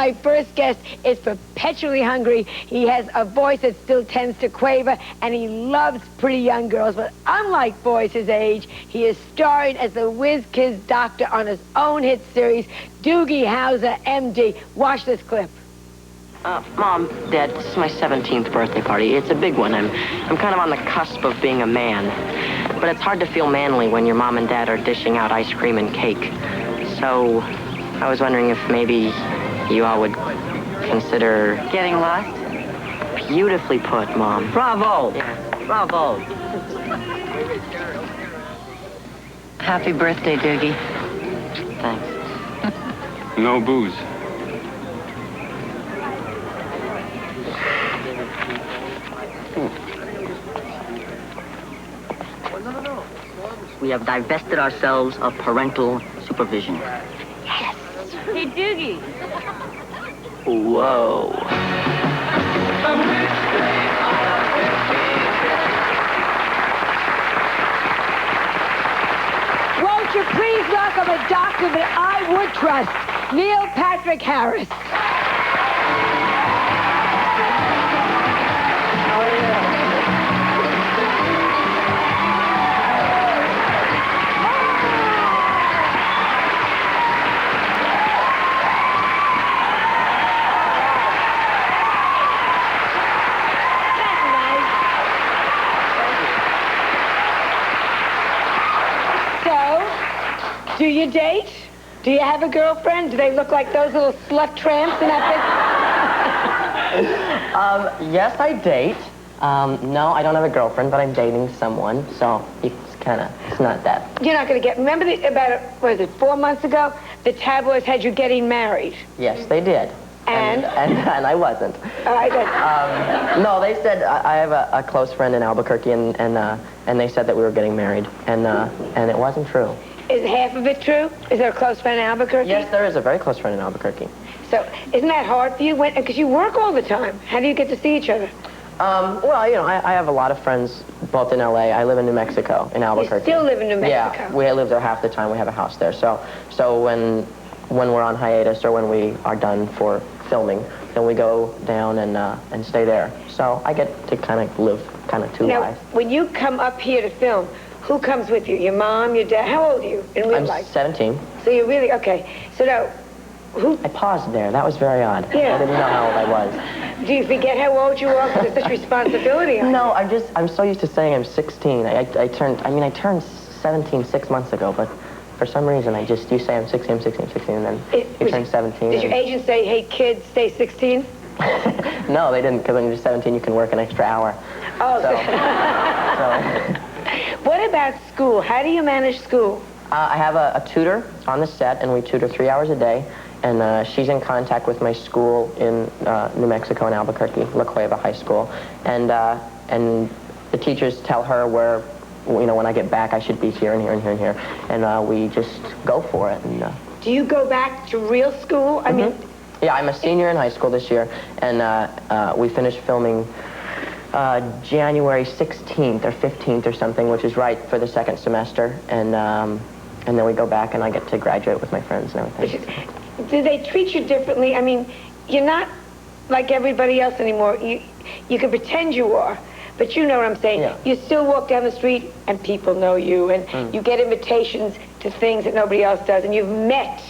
My first guest is perpetually hungry. He has a voice that still tends to quaver, and he loves pretty young girls. But unlike boys his age, he is starring as the whiz-kiz doctor on his own hit series, Doogie Harris M.D. Watch this clip. Mom, Dad, this is my 17th birthday party. It's a big one. I'm kind of on the cusp of being a man. But it's hard to feel manly when your mom and dad are dishing out ice cream and cake. So I was wondering if maybe you all would consider getting lost? Beautifully put, Mom. Bravo! Yeah. Bravo! Happy birthday, Doogie. Thanks. No booze. We have divested ourselves of parental supervision. Yes. Hey, Doogie. Whoa. Won't you please welcome a doctor that I would trust, Neil Patrick Harris. Do you date? Do you have a girlfriend? Do they look like those little slut tramps in that picture? Yes, I date. No, I don't have a girlfriend, but I'm dating someone, so it's not that. You're not going to get, remember about, what was it, 4 months ago? The tabloids had you getting married. Yes, they did. And I wasn't. No, they said, I have a close friend in Albuquerque, and they said that we were getting married, and it wasn't true. Is half of it true? Is there a close friend in Albuquerque? Yes, there is a very close friend in Albuquerque. So, isn't that hard for you? Because you work all the time. How do you get to see each other? Well, you know, I have a lot of friends both in L.A. I live in New Mexico, in Albuquerque. You still live in New Mexico? Yeah, we live there half the time. We have a house there. So when we're on hiatus or when we are done for filming, then we go down and stay there. So I get to kind of live two lives. Now, when you come up here to film, who comes with you? Your mom, your dad? How old are you in real life? I'm 17. So you're really, okay. So now, who? I paused there. That was very odd. Yeah. I didn't know how old I was. Do you forget how old you are? Because there's such responsibility on No, I'm so used to saying I'm 16. I turned 17 6 months ago, but for some reason you say I'm 16, and then you turn 17. Did your agent say, hey, kids, stay 16? No, they didn't, because when you're 17, you can work an extra hour. Oh, so. What about school? How do you manage school? I have a tutor on the set, and we tutor 3 hours a day. And she's in contact with my school in New Mexico in Albuquerque, La Cueva High School. And the teachers tell her where, you know, when I get back, I should be here and here and here and here. And we just go for it. And, do you go back to real school? I mean... Yeah, I'm a senior in high school this year, and we finished filming January 16th or 15th or something, which is right for the second semester. And then we go back, and I get to graduate with my friends and everything. Do they treat you differently? I mean, you're not like everybody else anymore. You can pretend you are, but you know what I'm saying. Yeah. You still walk down the street, and people know you, and you get invitations to things that nobody else does, and you've met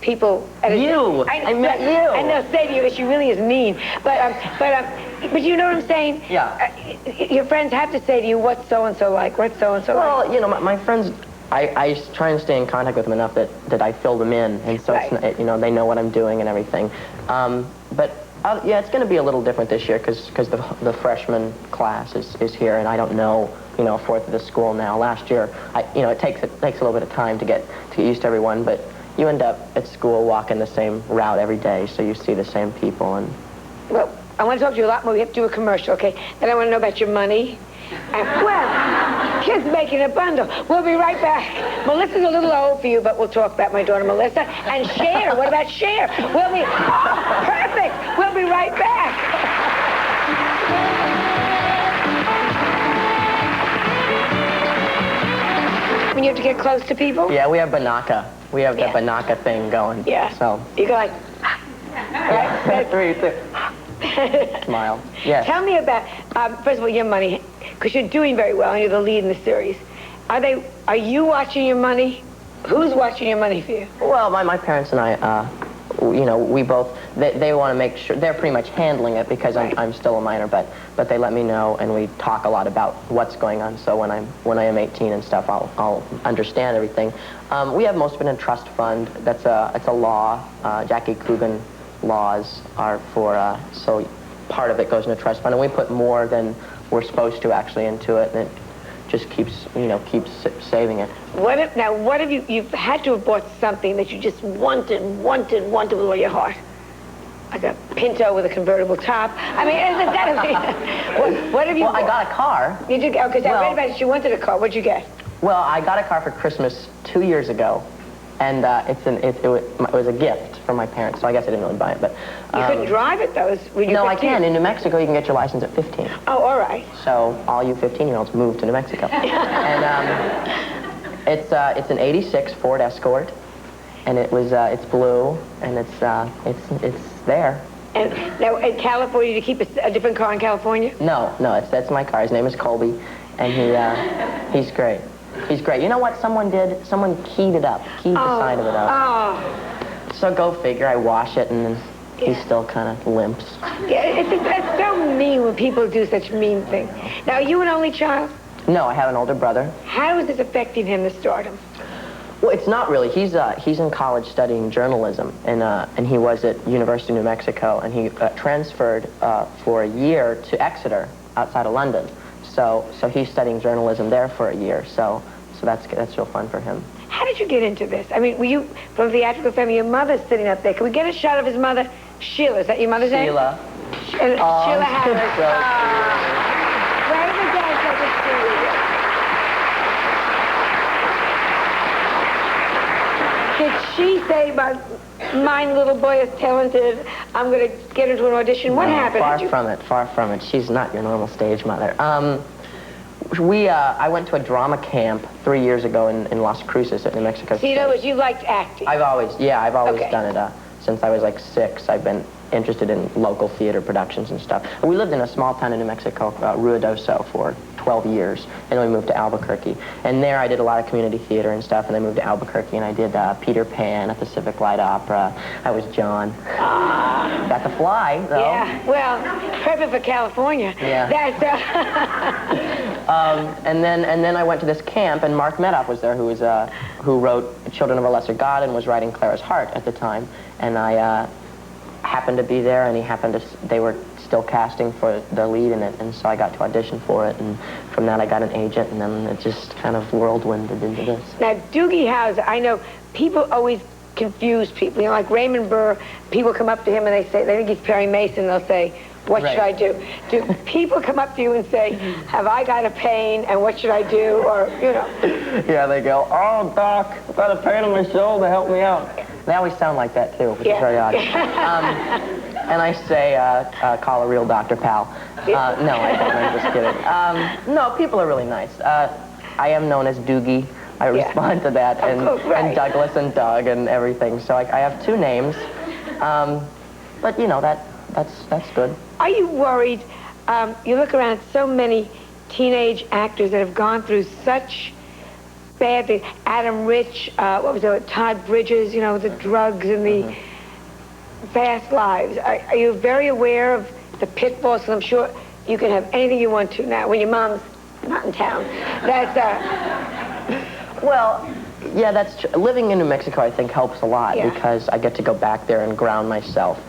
people. I met you. I know, say to you, she really is mean. But you know what I'm saying? Yeah. Your friends have to say to you, what's so-and-so like? What's so-and-so like? Well, you know, my friends, I try and stay in contact with them enough that I fill them in, and so right. It's, you know, they know what I'm doing and everything. Yeah, it's going to be a little different this year because the freshman class is here, and I don't know, you know, a fourth of the school now. Last year, you know, it takes a little bit of time to get used to everyone, but you end up at school walking the same route every day, so you see the same people. And well, I want to talk to you a lot more. We have to do a commercial, okay? Then I want to know about your money. Well, kids making a bundle. We'll be right back. Melissa's a little old for you, but we'll talk about my daughter Melissa. And Cher, what about Cher? Perfect. We'll be right back. When you have to get close to people? yeah, we have Banaka. We have the Banaka thing going. Yeah. So you go like, right? says, For you too. Smile. Yes. tell me about, first of all, your money, because you're doing very well and you're the lead in the series. Are you watching your money? Who's watching your money for you? Well, my parents and I, you know, we both, they want to make sure, they're pretty much handling it because I'm still a minor, but they let me know, and we talk a lot about what's going on, so when I am 18 and stuff, I'll understand everything. We have most of it in a trust fund. It's a law. Jackie Coogan laws are for, so part of it goes in a trust fund, and we put more than we're supposed to actually into it, and it just keeps saving it. What have you've had to have bought something that you just wanted with all your heart? Like a Pinto with a convertible top. I mean, isn't that what have you bought? I got a car. You did? Oh, because I read about it. You wanted a car. What'd you get? Well, I got a car for Christmas 2 years ago, and it was a gift from my parents, so I guess I didn't really buy it, but... You couldn't drive it, though? No, I can. In New Mexico, you can get your license at 15. Oh, all right. So all you 15-year-olds move to New Mexico. And it's an 86 Ford Escort, and it's blue, and it's there. And now, in California, do you keep a different car in California? No, that's my car. His name is Colby, and he's great. He's great. You know what someone did? Someone keyed it up. Keyed the side of it up. Oh. So go figure. I wash it, and then he still kind of limps. Yeah, it's so mean when people do such mean things. Now, are you an only child? No, I have an older brother. How is this affecting him, the stardom? Well, it's not really. He's in college studying journalism, and he was at University of New Mexico, and he transferred for a year to Exeter, outside of London. So he's studying journalism there for a year. So that's real fun for him. How did you get into this? I mean, were you from a theatrical family? Your mother's sitting up there. Can we get a shot of his mother? Sheila, is that your mother's name? Sheila. Sheila Harris. So Where did the dad take us to you? Did she say, my little boy is talented, I'm going to get into an audition? What happened? Far from it. She's not your normal stage mother. I went to a drama camp 3 years ago in Las Cruces at New Mexico State. So in other words, you liked acting? I've always Okay. done it. Since I was like 6, I've been interested in local theater productions and stuff. We lived in a small town in New Mexico, Ruidoso, for 12 years, and then we moved to Albuquerque. And there I did a lot of community theater and stuff, and I moved to Albuquerque, and I did Peter Pan at the Civic Light Opera. I was John. Got to fly, though. Yeah, well, perfect for California. Yeah. That's, and then I went to this camp, and Mark Medoff was there, who wrote Children of a Lesser God and was writing Clara's Heart at the time. And I happened to be there, and they were still casting for the lead in it, and so I got to audition for it, and from that I got an agent, and then it just kind of whirlwinded into this. Now, Doogie Harris, I know people always confuse people. You know, like Raymond Burr, people come up to him and they think he's Perry Mason, they'll say, what should I do? Do people come up to you and say, have I got a pain, and what should I do, or, you know? Yeah, they go, oh, Doc, I've got a pain in my shoulder, help me out. They always sound like that, too, which is very odd. And I say, call a real doctor, pal. No, I don't, I'm just kidding. No, people are really nice. I am known as Doogie. I respond to that, and Douglas and Doug and everything. So I have 2 names. But, you know, that's good. Are you worried? You look around at so many teenage actors that have gone through such bad things. Adam Rich, what was it, Todd Bridges, you know, the drugs and the fast lives. Are you very aware of the pitfalls? Because I'm sure you can have anything you want to now when your mom's not in town. That's, Well, yeah, that's true. Living in New Mexico, I think, helps a lot because I get to go back there and ground myself.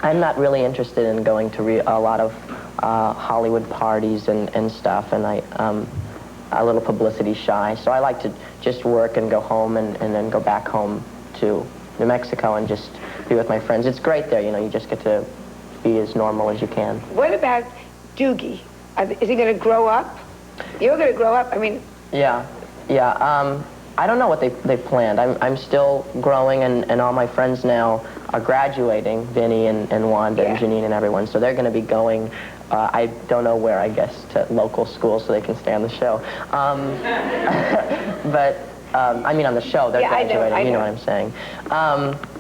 I'm not really interested in going to a lot of Hollywood parties and stuff, and I'm a little publicity shy, so I like to just work and go home and then go back home to New Mexico and just be with my friends. It's great there, you know, you just get to be as normal as you can. What about Doogie? Is he going to grow up? You're going to grow up, I mean... Yeah. I don't know what they've planned. I'm still growing, and all my friends now are graduating, Vinny and Wanda and Janine and everyone, so they're going to be going, I don't know where, I guess, to local schools so they can stay on the show. But, I mean on the show, they're graduating, I know. You know what I'm saying.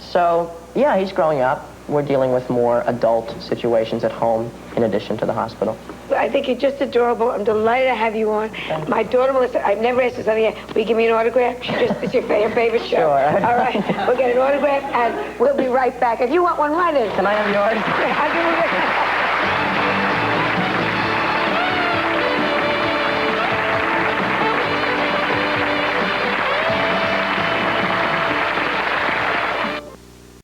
So, yeah, he's growing up. we're dealing with more adult situations at home in addition to the hospital. I think you're just adorable. I'm delighted to have you on. My daughter, Melissa, I've never asked her something yet. Will you give me an autograph? It's your favorite show. Sure. All right. We'll get an autograph, and we'll be right back. If you want one, write it. Can I have yours? I'll give you